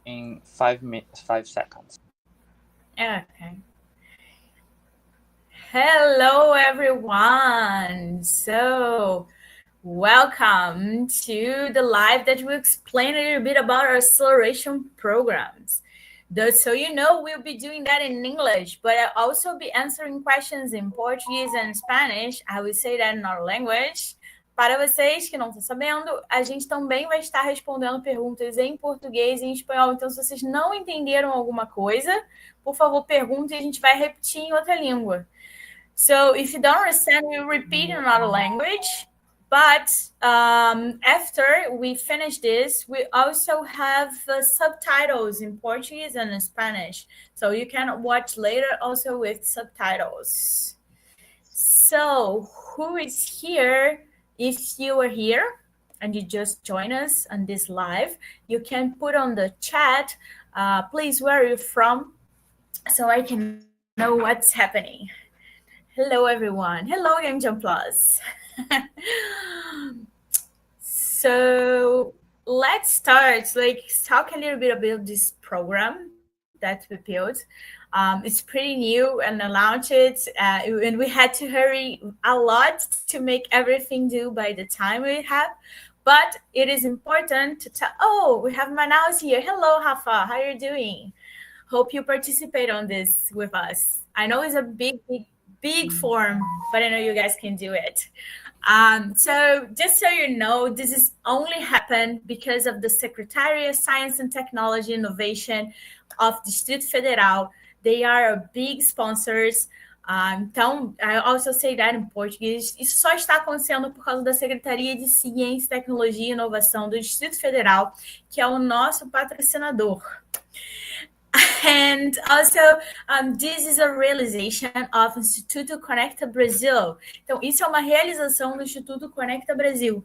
in 5 seconds. Okay. Hello, everyone. So, welcome to the live that will explain a little bit about our acceleration programs. So you know, we'll be doing that in English, but I'll also be answering questions in Portuguese and Spanish. I will say that in our language. Para vocês que não estão sabendo, a gente também vai estar respondendo perguntas em português e em espanhol. Então, se vocês não entenderam alguma coisa, por favor, perguntem e a gente vai repetir em outra língua. So if you don't understand, we'll repeat in another language. But after we finish this, we also have subtitles in Portuguese and in Spanish. So you can watch later also with subtitles. So who is here? If you are here and you just join us on this live, you can put on the chat, please, where are you from? So I can know what's happening. Hello, everyone. Hello, Young Jump Plus. So let's start. Talk a little bit about this program that we built. It's pretty new and I launched it, and we had to hurry a lot to make everything due by the time we have. But it is important to tell. Oh, we have Manaus here. Hello, Rafa. How are you doing? Hope you participate on this with us. I know it's a big form, but I know you guys can do it. So just so you know, this is only happened because of the Secretary of Science and Technology Innovation of Distrito Federal. They are a big sponsors. Então, I also say that in Portuguese. Isso só está acontecendo por causa da Secretaria de Ciência, Tecnologia e Inovação do Distrito Federal, que é o nosso patrocinador. And also, this is a realization of Instituto Conecta Brasil. Então, isso é uma realização do Instituto Conecta Brasil.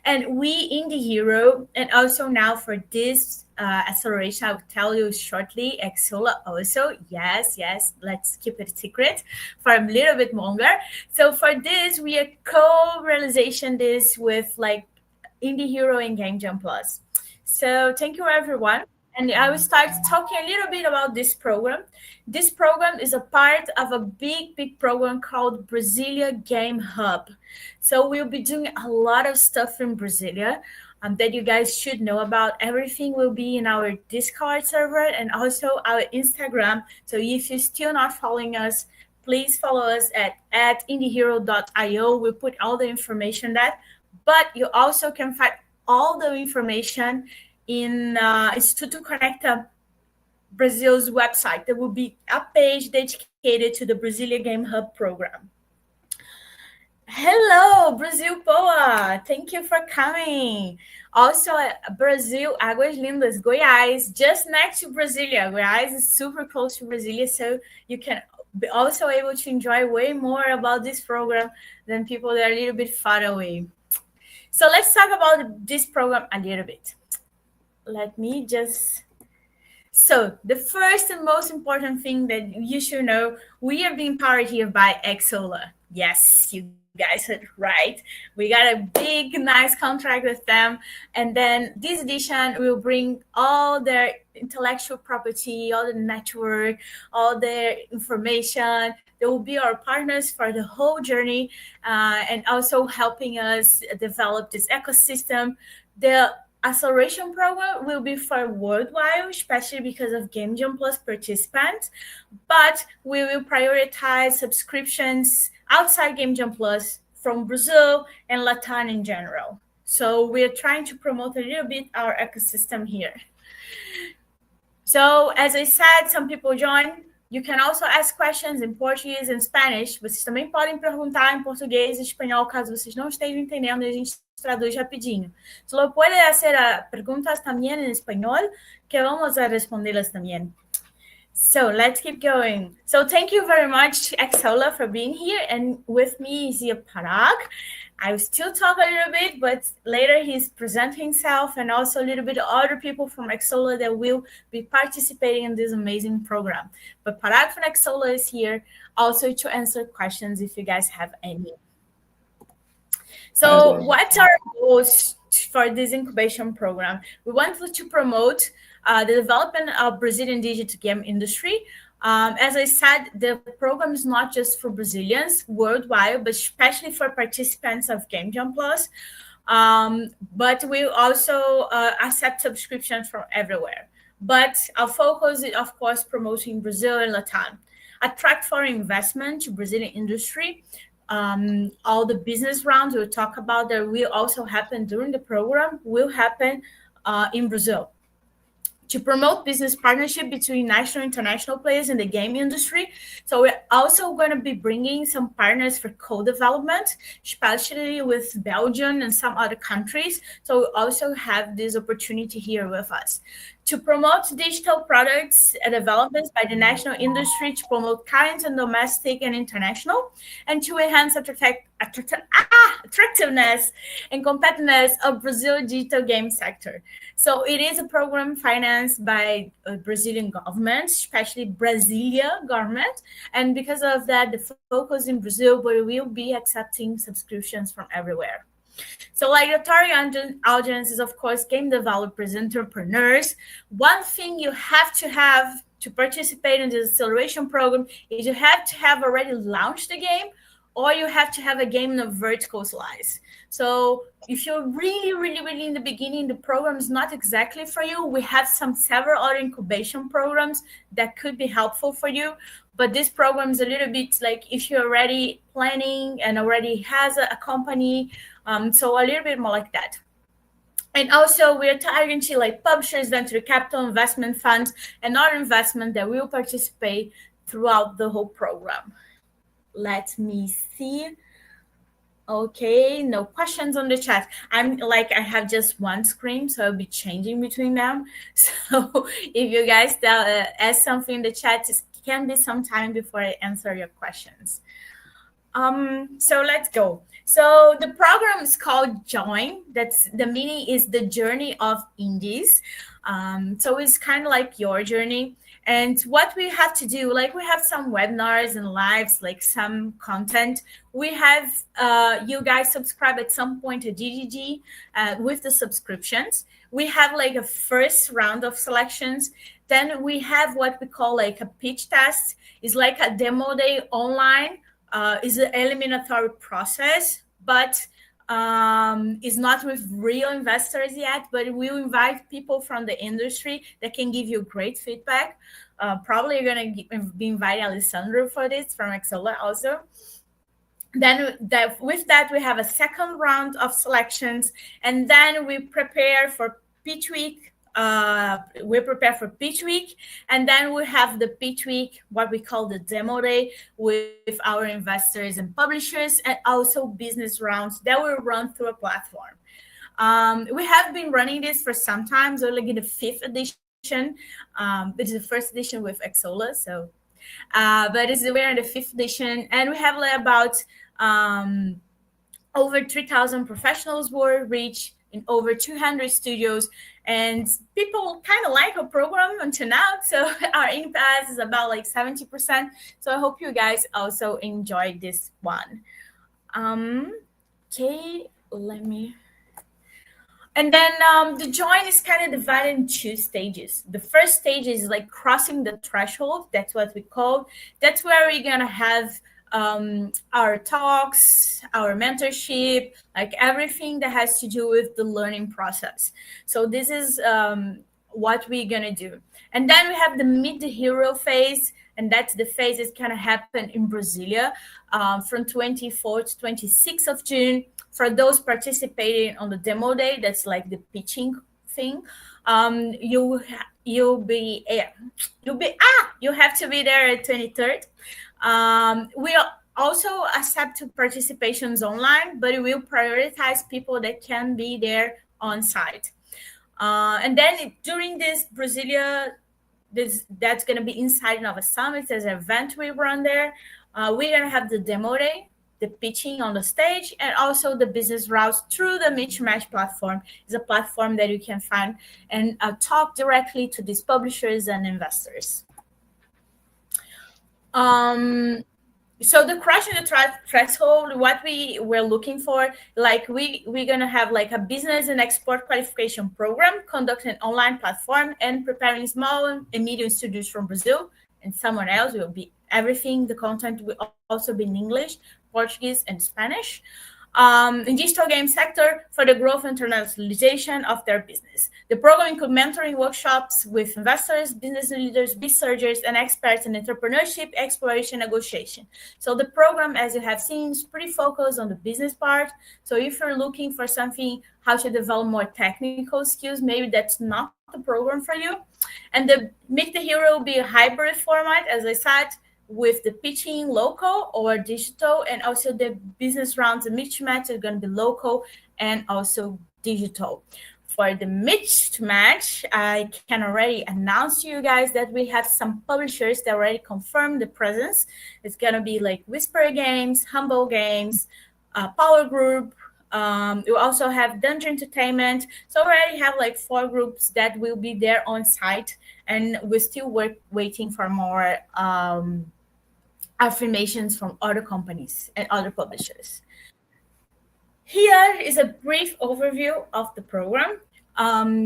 And we in the Hero, and also now for this acceleration, I will tell you shortly, Xsolla also, yes, let's keep it secret for a little bit longer. So for this, we are co-realization this with in the Hero and Game Jam Plus. So thank you, everyone. And I will start talking a little bit about this program. This program is a part of a big program called Brasilia Game Hub. So we'll be doing a lot of stuff in Brasilia that you guys should know about. Everything will be in our Discord server and also our Instagram. So if you're still not following us, please follow us at indiehero.io. We'll put all the information there. But you also can find all the information in Instituto Conecta Brasil's website. There will be a page dedicated to the Brasilia Game Hub program. Hello, Brasil Poa! Thank you for coming. Also, Brazil, Águas Lindas, Goiás, just next to Brasilia. Goiás is super close to Brasilia, so you can be also able to enjoy way more about this program than people that are a little bit far away. So let's talk about this program a little bit. Let me just... So the first and most important thing that you should know, we are being powered here by Xsolla. Yes, you guys heard right. We got a big, nice contract with them. And then this edition will bring all their intellectual property, all the network, all their information. They will be our partners for the whole journey and also helping us develop this ecosystem. The acceleration program will be for worldwide, especially because of Game Jam Plus participants, but we will prioritize subscriptions outside Game Jam Plus from Brazil and LATAM in general. So we're trying to promote a little bit our ecosystem here. So as I said, some people join. You can also ask questions in Portuguese and Spanish. Vocês também podem perguntar em português e espanhol, caso vocês não estejam entendendo, e a gente traduz rapidinho. Solo puede hacer preguntas también en español, que vamos a responderlas también. So let's keep going. So thank you very much, Xsolla, for being here. And with me is here Parag. I will still talk a little bit, but later he's presenting himself and also a little bit of other people from Xsolla that will be participating in this amazing program. But Parag from Xsolla is here also to answer questions if you guys have any. So what are our goals for this incubation program? We want to promote the development of Brazilian digital game industry. As I said, the program is not just for Brazilians worldwide, but especially for participants of Game Jam Plus. But we also accept subscriptions from everywhere. But our focus is, of course, promoting Brazil and LATAM. Attract foreign investment to Brazilian industry. All the business rounds we'll talk about that will also happen during the program will happen in Brazil. To promote business partnership between national and international players in the game industry. So we're also going to be bringing some partners for co-development, especially with Belgium and some other countries. So we also have this opportunity here with us. To promote digital products and developments by the national industry, to promote current and domestic and international, and to enhance attractiveness and competitiveness of Brazil's digital game sector. So it is a program financed by Brazilian government, especially Brasilia government. And because of that, the focus in Brazil, we will be accepting subscriptions from everywhere. So like the target audience is, of course, game developers, entrepreneurs. One thing you have to participate in the acceleration program is you have to have already launched the game, or you have to have a game in a vertical slice. So if you're really in the beginning, the program is not exactly for you. We have several other incubation programs that could be helpful for you. But this program is a little bit like if you're already planning and already has a company, so a little bit more like that. And also we're targeting like publishers, venture capital, investment funds, and other investment that will participate throughout the whole program. Let me see. Okay, no questions on the chat. I have just one screen, so I'll be changing between them. So if you guys ask something in the chat, it can be some time before I answer your questions. So let's go. So the program is called Join. That's the meaning is the journey of indies. So it's kind of like your journey. And what we have to do, like we have some webinars and lives, like some content. We have you guys subscribe at some point to GGG with the subscriptions. We have like a first round of selections. Then we have what we call like a pitch test. It's like a demo day online. Is an eliminatory process, but is not with real investors yet, but we'll invite people from the industry that can give you great feedback. Probably you're going to be inviting Alessandro for this from Xsolla also. Then with that, we have a second round of selections, and then we prepare for pitch week. We prepare for pitch week, and then we have the pitch week, what we call the demo day, with our investors and publishers, and also business rounds that will run through a platform. We have been running this for some time, so like in the 5th edition. This is the 1st edition with Xsolla, so but we're in the 5th edition, and we have like about over 3,000 professionals were reached in over 200 studios, and people kind of like our program until now. So our impact is about like 70%. So I hope you guys also enjoy this one. Okay, let me. And then the join is kind of divided in 2 stages. The first stage is like crossing the threshold. That's what we call. That's where we're gonna have our talks, our mentorship, like everything that has to do with the learning process. So this is what we're gonna do. And then we have the meet the hero phase, and that's the phase that's gonna happen in Brasilia from 24th to 26th of June. For those participating on the demo day, that's like the pitching thing. You have to be there at 23rd. We also accept participations online, but we will prioritize people that can be there on site. And then during this Brasilia, that's going to be inside Nova Summit. There's an event we run there. We're going to have the demo day, the pitching on the stage, and also the business routes through the Meet to Match platform. It's a platform that you can find and talk directly to these publishers and investors. So the crushing the threshold, what we're looking for, like we're gonna have like a business and export qualification program, conduct an online platform, and preparing small and medium studios from Brazil, and someone else will be everything. The content will also be in English, Portuguese, and Spanish. In digital game sector for the growth and internationalization of their business. The program includes mentoring workshops with investors, business leaders, researchers, and experts in entrepreneurship, exploration, negotiation. So the program, as you have seen, is pretty focused on the business part. So if you're looking for something, how to develop more technical skills, maybe that's not the program for you. And the Meet the Hero will be a hybrid format, as I said, with the pitching local or digital, and also the business rounds and match match are going to be local and also digital. For the match to match, I can already announce to you guys that we have some publishers that already confirmed the presence. It's going to be like Whisper Games, Humble Games, Power Group. We also have Dungeon Entertainment. So we already have like 4 groups that will be there on site, and we're still waiting for more affirmations from other companies and other publishers. Here is a brief overview of the program.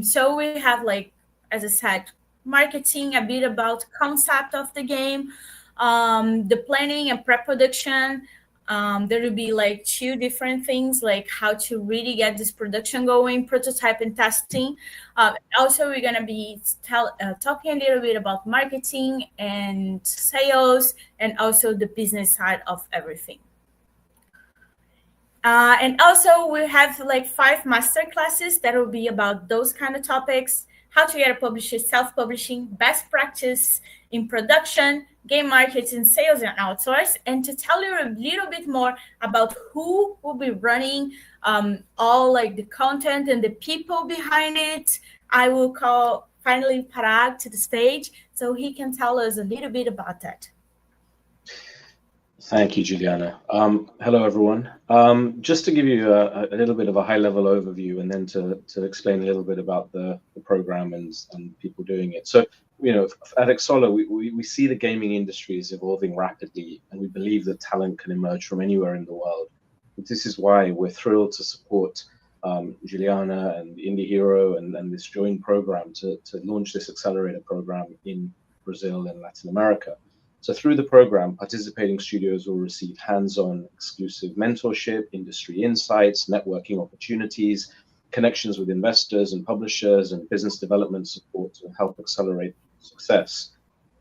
So we have, like, as I said, marketing, a bit about concept of the game, the planning and pre-production. There will be like 2 different things, like how to really get this production going, prototype and testing. Also, we're gonna be talking a little bit about marketing and sales, and also the business side of everything. And also we have like 5 master classes that will be about those kind of topics: how to get a publisher, self-publishing, best practice in production, game marketing, sales, and outsource. And to tell you a little bit more about who will be running all like the content and the people behind it, I will call finally Parag to the stage so he can tell us a little bit about that. Thank you, Juliana. Hello, everyone. Just to give you a little bit of a high-level overview, and then to explain a little bit about the program and people doing it. So, at Xsolla, we see the gaming industry is evolving rapidly, and we believe that talent can emerge from anywhere in the world. This is why we're thrilled to support Juliana and Indie Hero and this joint program to launch this accelerator program in Brazil and Latin America. So through the program, participating studios will receive hands-on exclusive mentorship, industry insights, networking opportunities, connections with investors and publishers, and business development support to help accelerate success.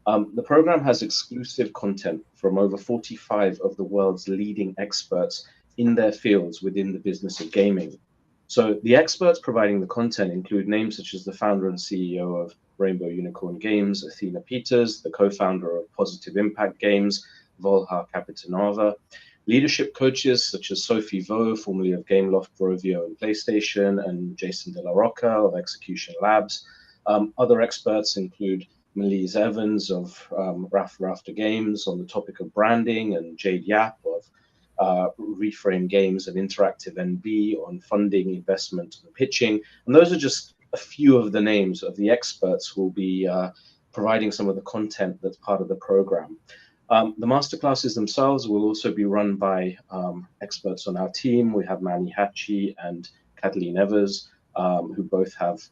The program has exclusive content from over 45 of the world's leading experts in their fields within the business of gaming. So the experts providing the content include names such as the founder and CEO of Rainbow Unicorn Games, Athena Peters, the co-founder of Positive Impact Games, Volha Kapitanova, leadership coaches such as Sophie Vo, formerly of Gameloft, Rovio, and PlayStation, and Jason De La Rocca of Execution Labs. Other experts include Melise Evans of Rafter Games on the topic of branding, and Jade Yap of Reframe Games and Interactive NB on funding, investment, and pitching. And those are just a few of the names of the experts who will be providing some of the content that's part of the program. The masterclasses themselves will also be run by experts on our team. We have Manny Hatchie and Kathleen Evers, who both have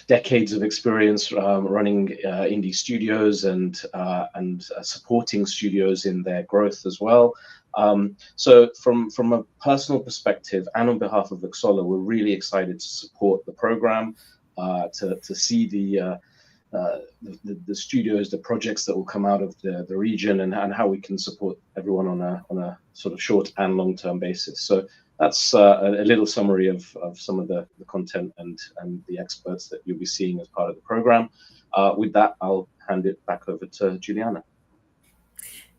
decades of experience running indie studios and supporting studios in their growth as well. So from a personal perspective and on behalf of Xsolla, we're really excited to support the program, to see the studios, the projects that will come out of the region, and how we can support everyone on a sort of short and long-term basis. So that's a little summary of some of the content and the experts that you'll be seeing as part of the program. With that, I'll hand it back over to Juliana.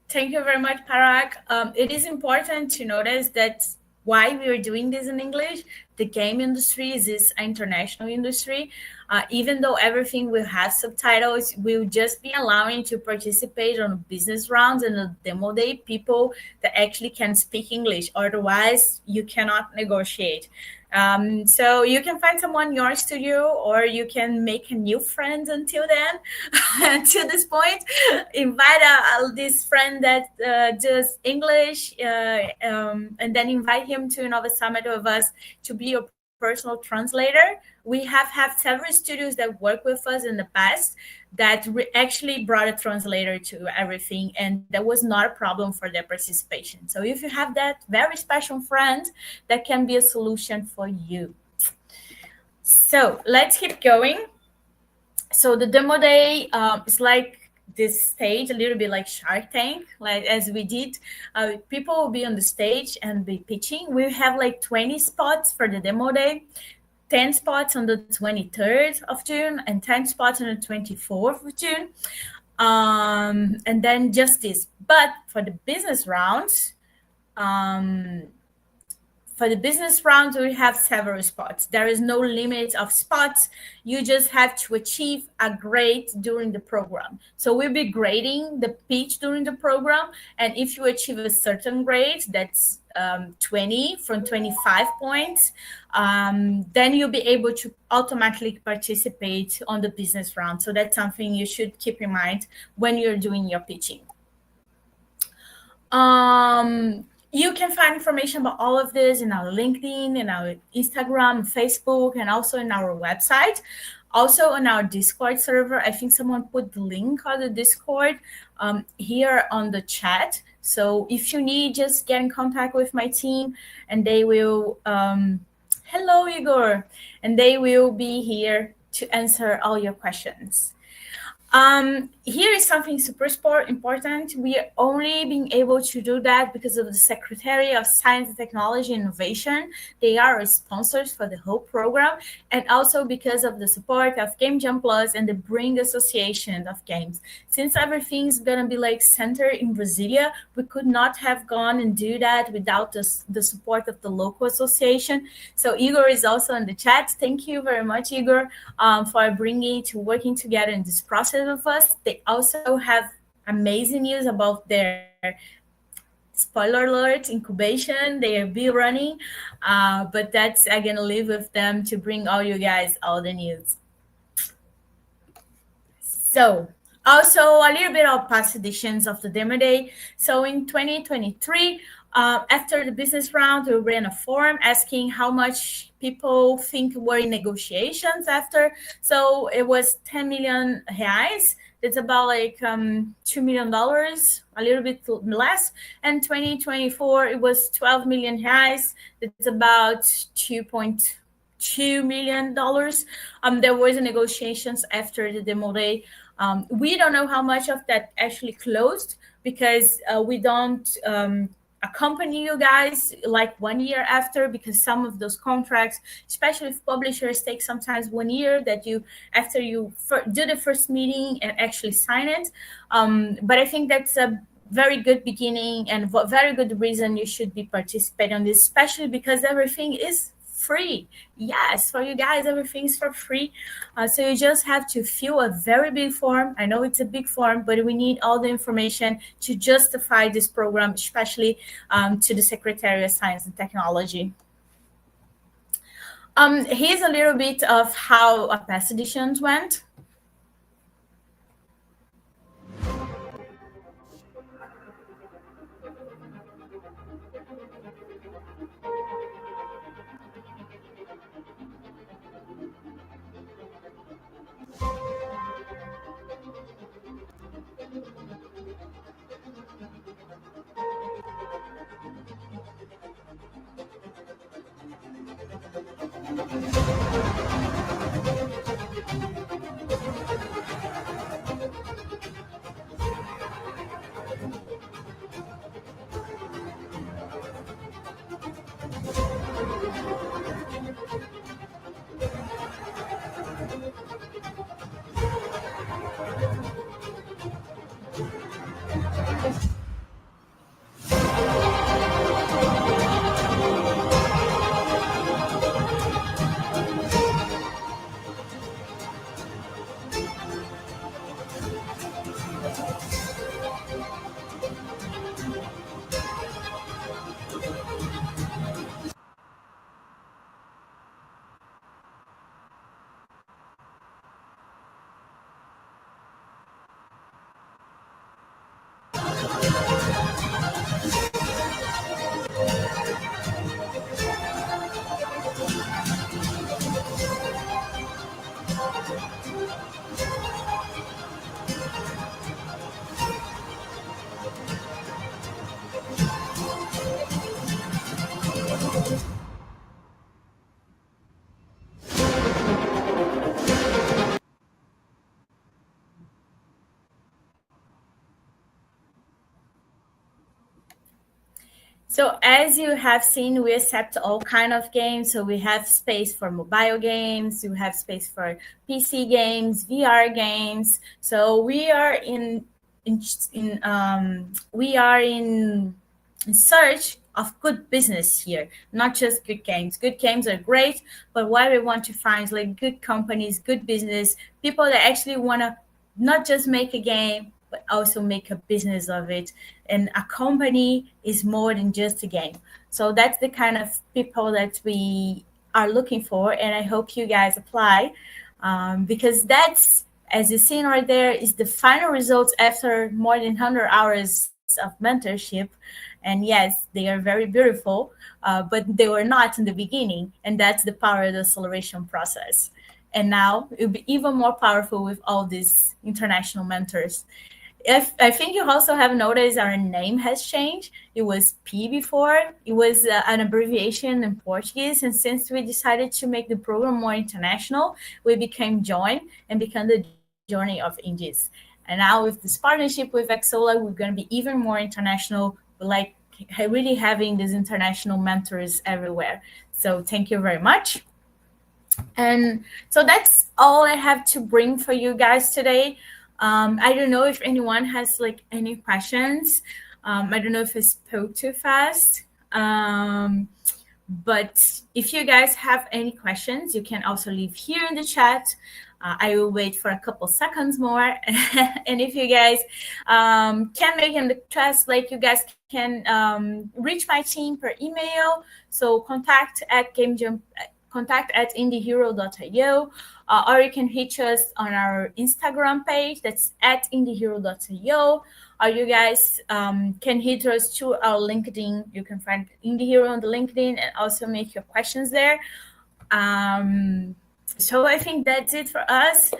Thank you very much, Parag. It is important to notice that why we are doing this in English. The game industry is this international industry. Even though everything will have subtitles, we'll just be allowing to participate on business rounds and the demo day people that actually can speak English. Otherwise, you cannot negotiate. So you can find someone in your studio, or you can make a new friend until then. Until this point, invite this friend that does English, and then invite him to another summit with us to be your personal translator. We have had several studios that work with us in the past that actually brought a translator to everything, and that was not a problem for their participation. So if you have that very special friend, that can be a solution for you. So let's keep going. So the demo day is like this stage, a little bit like Shark Tank, like as we did. People will be on the stage and be pitching. We have like 20 spots for the demo day, 10 spots on the 23rd of June, and 10 spots on the 24th of June. And then just this. But for the business rounds, we have several spots. There is no limit of spots. You just have to achieve a grade during the program. So we'll be grading the pitch during the program. And if you achieve a certain grade, that's 20 from 25 points, then you'll be able to automatically participate on the business round. So that's something you should keep in mind when you're doing your pitching. You can find information about all of this in our LinkedIn, in our Instagram, Facebook, and also in our website. Also on our Discord server. I think someone put the link on the Discord here on the chat. So if you need, just get in contact with my team, and they will, hello, Igor, and they will be here to answer all your questions. Here is something super important. We are only being able to do that because of the Secretary of Science and Technology and Innovation. They are sponsors for the whole program, and also because of the support of Game Jam Plus and the Bring Association of Games. Since everything's gonna be like centered in Brasilia, we could not have gone and do that without the support of the local association. So Igor is also in the chat. Thank you very much, Igor, for working together in this process with us. They also have amazing news about their, spoiler alert, incubation. They will be running, but that's I'm gonna leave with them to bring all you guys all the news. So also a little bit of past editions of the demo day. So in 2023, after the business round, we ran a forum asking how much people think were in negotiations after. So it was 10 million reais. It's about like $2 million, a little bit less. And 2024, it was 12 million reais. It's about $2.2 million. There was a negotiations after the demo day. We don't know how much of that actually closed, because we don't accompany you guys like 1 year after, because some of those contracts, especially if publishers, take sometimes 1 year that after you do the first meeting and actually sign it. But I think that's a very good beginning and very good reason you should be participating on this, especially because everything is free. Yes, for you guys, everything's for free. So you just have to fill a very big form. I know it's a big form, but we need all the information to justify this program, especially to the Secretary of Science and Technology. Here's a little bit of how past editions went. So as you have seen, we accept all kind of games. So we have space for mobile games, we have space for PC games, VR games. So we are in search of good business here, not just good games. Good games are great, but what we want to find is like good companies, good business, people that actually want to not just make a game, but also make a business of it. And a company is more than just a game. So that's the kind of people that we are looking for. And I hope you guys apply, because that's, as you've seen right there, is the final results after more than 100 hours of mentorship. And yes, they are very beautiful, but they were not in the beginning. And that's the power of the acceleration process. And now it will be even more powerful with all these international mentors. If I think you also have noticed our name has changed. It was P before. It was an abbreviation in Portuguese. And since we decided to make the program more international, we became Join and became the Journey of Indies. And now with this partnership with Xsolla, we're going to be even more international, like really having these international mentors everywhere. So thank you very much. And so that's all I have to bring for you guys today. I don't know if anyone has like any questions. I don't know if I spoke too fast. But if you guys have any questions, you can also leave here in the chat. I will wait for a couple seconds more. And if you guys can make in the chat, like you guys can reach my team per email. So contact@indiehero.io, or you can reach us on our Instagram page, that's @indiehero.io, or you guys can hit us to our LinkedIn. You can find Indie Hero on the LinkedIn and also make your questions there. So I think that's it for us.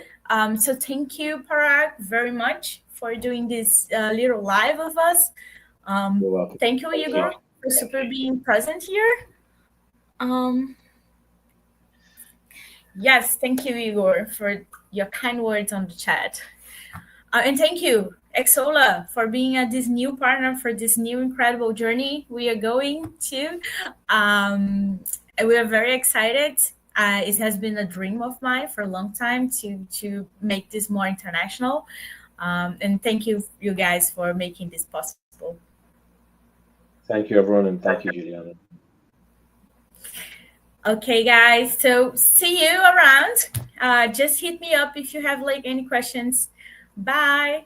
So thank you, Parag, very much for doing this little live with us. You're welcome. Thank you, Igor, for super being present here. Yes, thank you, Igor, for your kind words on the chat. And thank you, Xsolla, for being this new partner for this new incredible journey we are going to. We are very excited. It has been a dream of mine for a long time to make this more international. And thank you guys for making this possible. Thank you, everyone, and thank you, Juliana. Okay, guys, so see you around. Just hit me up if you have like any questions. Bye.